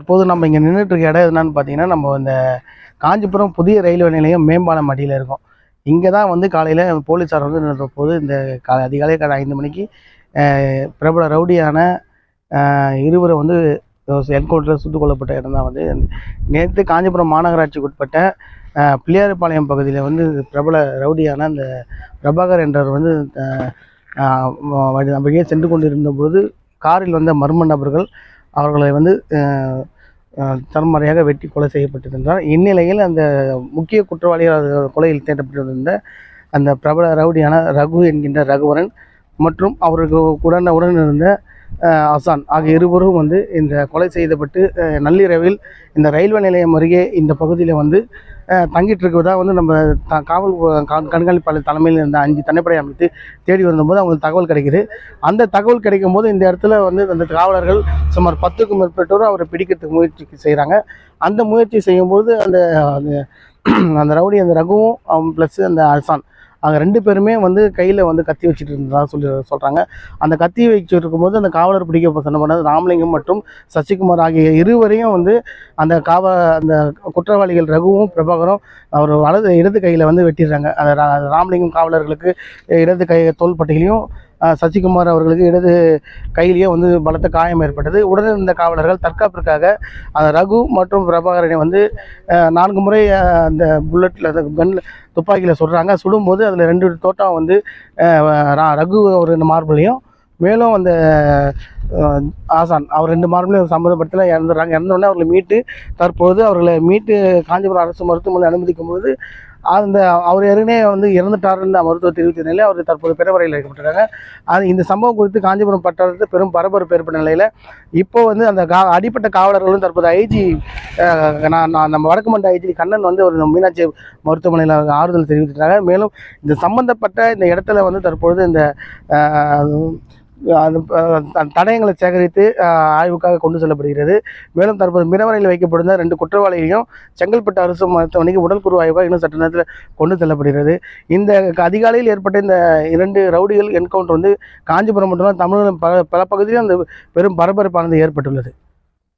இப்போது நம்ம இங்கே நின்றுட்டு இருக்க இடம் என்னன்னு பார்த்தீங்கன்னா, நம்ம இந்த காஞ்சிபுரம் புதிய ரயில்வே நிலையம் மேம்பாலம் அடியில் இருக்கோம். இங்கே தான் வந்து காலையில் போலீஸார் வந்து நின்றபோது இந்த அதிகாலை 5 மணிக்கு பிரபல ரவுடியான இருவரை வந்து என்கவுண்டரில் சுட்டுக் கொல்லப்பட்ட இடம் தான் வந்து நேற்று காஞ்சிபுரம் மாநகராட்சிக்கு உட்பட்ட பிள்ளையார்பாளையம் பகுதியில் வந்து பிரபல ரவுடியான அந்த பிரபாகர் என்றவர் வந்து வழியே சென்று கொண்டிருந்தபோது காரில் வந்த மர்ம நபர்கள் அவர்களை வந்து தரமறையாக வெட்டி கொலை செய்யப்பட்டிருந்தார். இந்நிலையில் அந்த முக்கிய குற்றவாளிகள் கொலையில் தேடப்பட்டிருந்த அந்த பிரபல ரவுடியான ரகு என்கின்ற ரகுவரன் மற்றும் அவருக்கு உடன் இருந்த அசான் ஆகிய இருவரும் வந்து இந்த கொலை செய்யப்பட்டு நள்ளிரவில் இந்த ரயில்வே நிலையம் அருகே இந்த பகுதியில் வந்து தங்கிட்டு இருக்கிறதா வந்து நம்ம காவல் கண்காணிப்பாளர் தலைமையில் இருந்த 5 தனிப்படை அமைத்து தேடி வந்தபோது அவங்களுக்கு தகவல் கிடைக்குது. அந்த தகவல் கிடைக்கும் போது இந்த இடத்துல வந்து அந்த காவலர்கள் சுமார் 10க்கும் மேற்பட்டோரும் அவரை பிடிக்கிறதுக்கு முயற்சி செய்கிறாங்க. அந்த முயற்சி செய்யும்போது அந்த ரவுடி அந்த ரகுவும் ப்ளஸ் அந்த அசான் அவங்க 2 பேருமே வந்து கையில் வந்து கத்தி வச்சுட்டு இருந்ததாக சொல்கிறாங்க. அந்த கத்தி வச்சுட்டு இருக்கும்போது அந்த காவலர் பிடிக்க சொன்ன பண்ணது ராமலிங்கம் மற்றும் சசிகுமார் ஆகிய இருவரையும் வந்து அந்த அந்த குற்றவாளிகள் ரகுவும் பிரபாகரும் அவர் இடது கையில் வந்து வெட்டிடுறாங்க. அந்த ராமலிங்கம் காவலர்களுக்கு இடது கை தோள்பட்டையிலையும் சசிகுமார் அவர்களுக்கு இடது கையிலேயே வந்து பலத்த காயம் ஏற்பட்டது. உடனே இருந்த காவலர்கள் தற்காப்பிற்காக அந்த ரகு மற்றும் பிரபாகரனை வந்து 4 முறை அந்த புல்லட்டில் கன்னில் துப்பாக்கியில் சுடுறாங்க. சுடும்போது அதில் 2 தோட்டம் வந்து ரகு ஒரு 2 மார்பிளையும் மேலும் அந்த ஆசான் அவர் 2 மார்பிளையும் சம்மந்தப்பட்டு இறந்துடுறாங்க. இறந்தோடனே அவர்களை மீட்டு தற்போது அவர்களை மீட்டு காஞ்சிபுரம் அரசு மருத்துவமனையில் அனுமதிக்கும் போது அவர் ஏற்கனவே வந்து இறந்துட்டாருன்னு மருத்துவ தெரிவித்த நிலையில் அவர் தற்போது பிறவரையில் வைக்கப்பட்டிருக்காங்க. இந்த சம்பவம் குறித்து காஞ்சிபுரம் பட்டணத்தில் பெரும் பரபரப்பு ஏற்பட்ட நிலையில் இப்போ வந்து அந்த அடிப்பட்ட காவலர்களும் தற்போது ஐஜி நம்ம வடக்கு மண்டல ஐஜி கண்ணன் வந்து ஒரு மீனாட்சி மருத்துவமனையில் ஆறுதல் தெரிவித்திருக்காங்க. மேலும் இந்த சம்பந்தப்பட்ட இந்த இடத்துல வந்து தற்பொழுது இந்த தடயங்களை சேகரித்து ஆய்வுக்காக கொண்டு செல்லப்படுகிறது. மேலும் தற்போது மிரவரையில் வைக்கப்பட்டிருந்த 2 குற்றவாளிகளையும் செங்கல்பட்டு அரசு மருத்துவமனைக்கு உடற்கூறு ஆய்வாக இன்னும் சற்று நேரத்தில் கொண்டு செல்லப்படுகிறது. இந்த அதிகாலையில் ஏற்பட்ட இந்த 2 ரவுடிகள் என்கவுண்டர் வந்து காஞ்சிபுரம் மட்டும்தான் தமிழகம் பல பகுதியில் அந்த பெரும் பரபரப்பானது ஏற்பட்டுள்ளது.